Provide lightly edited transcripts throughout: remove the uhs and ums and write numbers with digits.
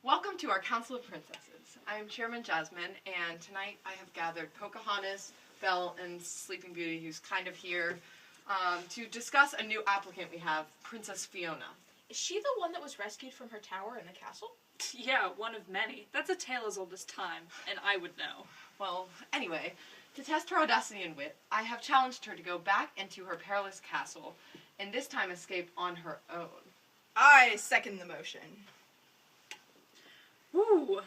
Welcome to our Council of Princesses. I am Chairman Jasmine, and tonight I have gathered Pocahontas, Belle, and Sleeping Beauty, who's kind of here, to discuss a new applicant we have, Princess Fiona. Is she the one that was rescued from her tower in the castle? Yeah, one of many. That's a tale as old as time, and I would know. Well, anyway, to test her audacity and wit, I have challenged her to go back into her perilous castle, and this time escape on her own. I second the motion. Ooh.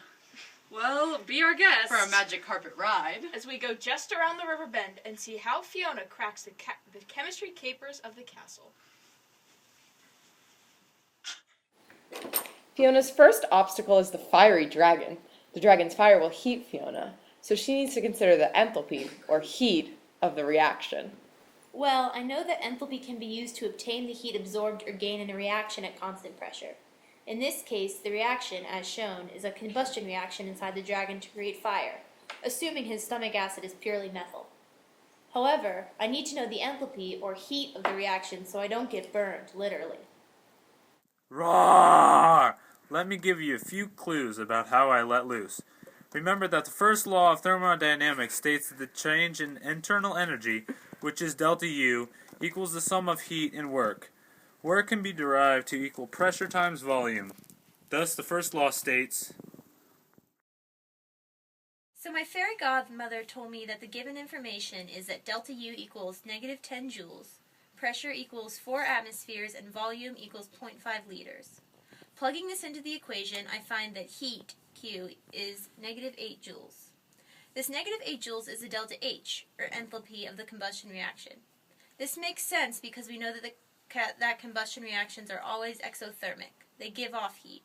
Well, be our guest. For a magic carpet ride. As we go just around the river bend and see how Fiona cracks the chemistry capers of the castle. Fiona's first obstacle is the fiery dragon. The dragon's fire will heat Fiona, so she needs to consider the enthalpy, or heat, of the reaction. Well, I know that enthalpy can be used to obtain the heat absorbed or gained in a reaction at constant pressure. In this case, the reaction, as shown, is a combustion reaction inside the dragon to create fire, assuming his stomach acid is purely methyl. However, I need to know the enthalpy, or heat, of the reaction so I don't get burned, literally. Roar! Let me give you a few clues about how I let loose. Remember that the first law of thermodynamics states that the change in internal energy, which is delta U, equals the sum of heat and work. Work can be derived to equal pressure times volume. Thus, the first law states... So my fairy godmother told me that the given information is that delta U equals negative 10 joules, pressure equals 4 atmospheres, and volume equals 0.5 liters. Plugging this into the equation, I find that heat, Q, is negative 8 joules. This negative 8 joules is the delta H, or enthalpy of the combustion reaction. This makes sense because we know that combustion reactions are always exothermic. They give off heat.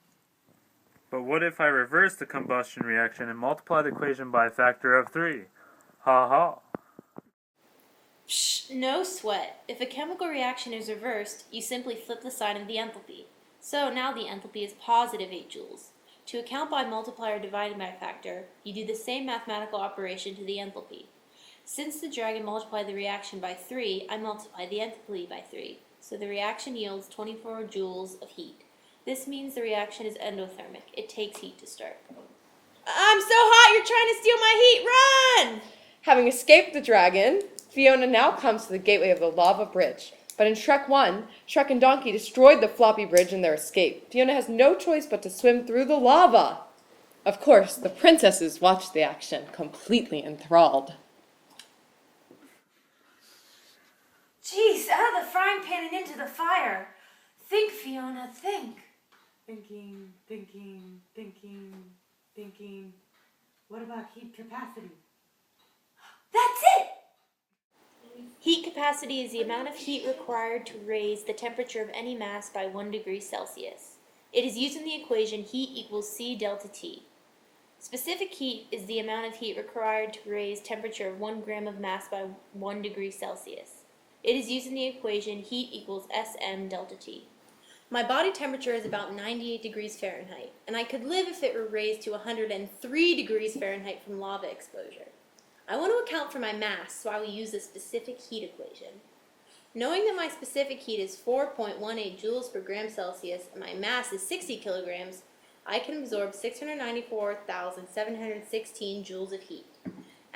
But what if I reverse the combustion reaction and multiply the equation by a factor of 3? Ha ha. Psh, no sweat. If a chemical reaction is reversed, you simply flip the sign of the enthalpy. So now the enthalpy is positive 8 joules. To account by multiplier divided by factor, you do the same mathematical operation to the enthalpy. Since the dragon multiplied the reaction by 3, I multiply the enthalpy by 3. So the reaction yields 24 joules of heat. This means the reaction is endothermic. It takes heat to start. I'm so hot, you're trying to steal my heat! Run! Having escaped the dragon, Fiona now comes to the gateway of the lava bridge. But in Shrek 1, Shrek and Donkey destroyed the floppy bridge in their escape. Fiona has no choice but to swim through the lava. Of course, the princesses watch the action, completely enthralled. Jeez, out of the frying pan and into the fire. Think, Fiona, think. Thinking. What about heat capacity? That's it! Heat capacity is the amount of heat required to raise the temperature of any mass by 1 degree Celsius. It is used in the equation heat equals C delta T. Specific heat is the amount of heat required to raise temperature of 1 gram of mass by 1 degree Celsius. It is used in the equation heat equals Sm delta T. My body temperature is about 98 degrees Fahrenheit, and I could live if it were raised to 103 degrees Fahrenheit from lava exposure. I want to account for my mass, so I will use the specific heat equation. Knowing that my specific heat is 4.18 joules per gram Celsius and my mass is 60 kilograms, I can absorb 694,716 joules of heat.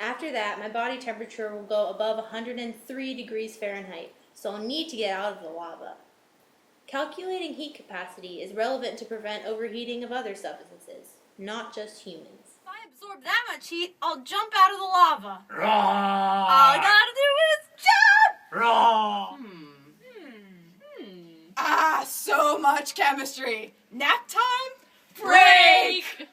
After that, my body temperature will go above 103 degrees Fahrenheit, so I'll need to get out of the lava. Calculating heat capacity is relevant to prevent overheating of other substances, not just humans. If I absorb that much heat, I'll jump out of the lava. Roar! All I gotta do is jump! Roar! Ah, so much chemistry. Nap time? Break!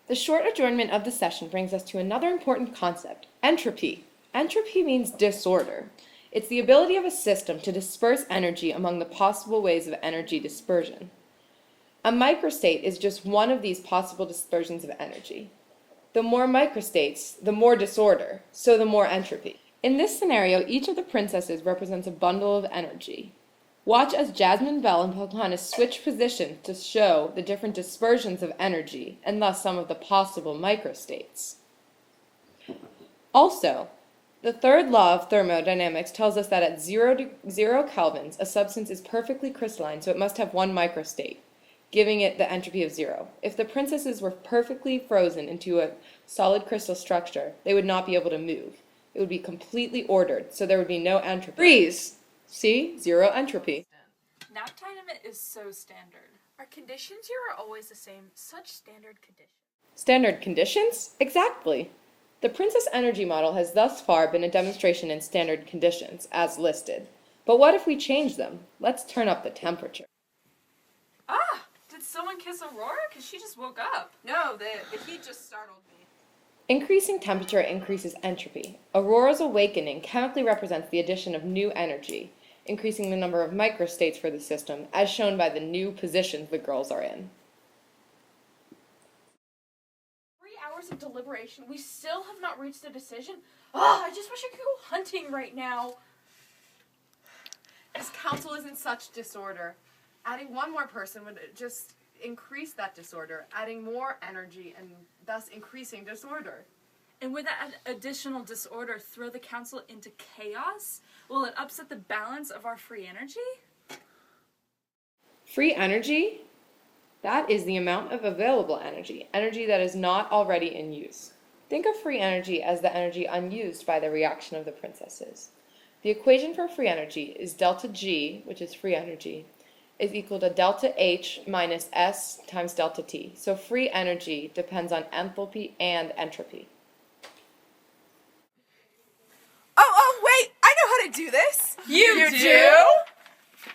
The short adjournment of the session brings us to another important concept, entropy. Entropy means disorder. It's the ability of a system to disperse energy among the possible ways of energy dispersion. A microstate is just one of these possible dispersions of energy. The more microstates, the more disorder, so the more entropy. In this scenario, each of the princesses represents a bundle of energy. Watch as Jasmine, Belle, and Pocahontas switch positions to show the different dispersions of energy, and thus some of the possible microstates. Also, the third law of thermodynamics tells us that at 0 kelvins, a substance is perfectly crystalline, so it must have one microstate. giving it the entropy of 0. If the princesses were perfectly frozen into a solid crystal structure, they would not be able to move. It would be completely ordered, so there would be no entropy. Freeze! See? 0 entropy. Nap time is so standard. Our conditions here are always the same. Such standard conditions. Standard conditions? Exactly. The princess energy model has thus far been a demonstration in standard conditions, as listed. But what if we change them? Let's turn up the temperature. Ah! Did someone kiss Aurora? Because she just woke up. No, the heat just startled me. Increasing temperature increases entropy. Aurora's awakening chemically represents the addition of new energy, increasing the number of microstates for the system, as shown by the new positions the girls are in. 3 hours of deliberation. We still have not reached a decision. I just wish I could go hunting right now. This council is in such disorder. Adding one more person would just increase that disorder, adding more energy and thus increasing disorder. And would that additional disorder throw the council into chaos? Will it upset the balance of our free energy? Free energy? That is the amount of available energy, energy that is not already in use. Think of free energy as the energy unused by the reaction of the princesses. The equation for free energy is delta G, which is free energy, is equal to delta H minus S times delta T. So free energy depends on enthalpy and entropy. Oh, wait! I know how to do this! You do?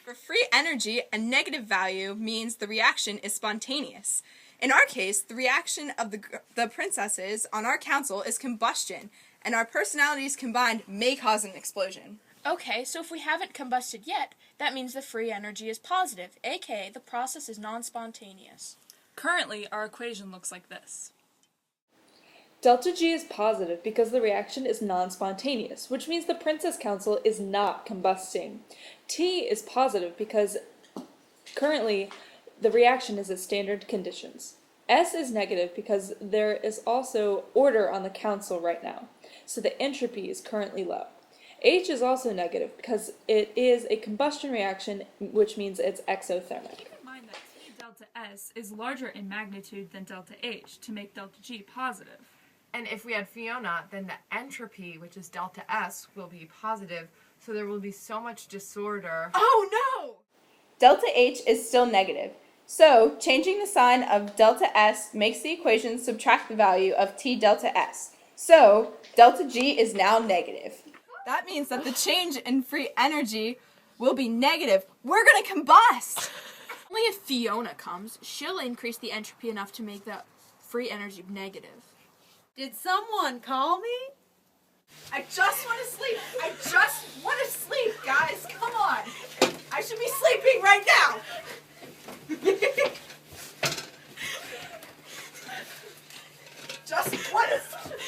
For free energy, a negative value means the reaction is spontaneous. In our case, the reaction of the princesses on our council is combustion, and our personalities combined may cause an explosion. Okay, so if we haven't combusted yet, that means the free energy is positive, aka the process is non-spontaneous. Currently, our equation looks like this. Delta G is positive because the reaction is non-spontaneous, which means the Princess Council is not combusting. T is positive because currently the reaction is at standard conditions. S is negative because there is also order on the council right now, so the entropy is currently low. H is also negative because it is a combustion reaction, which means it's exothermic. Keep in mind that T delta S is larger in magnitude than delta H to make delta G positive. And if we add Fiona, then the entropy, which is delta S, will be positive, so there will be so much disorder. Oh no! Delta H is still negative. So, changing the sign of delta S makes the equation subtract the value of T delta S. So, delta G is now negative. That means that the change in free energy will be negative. We're gonna combust! Only if Fiona comes, she'll increase the entropy enough to make the free energy negative. Did someone call me? I just want to sleep! I just want to sleep, guys! Come on! I should be sleeping right now! Just want to sleep!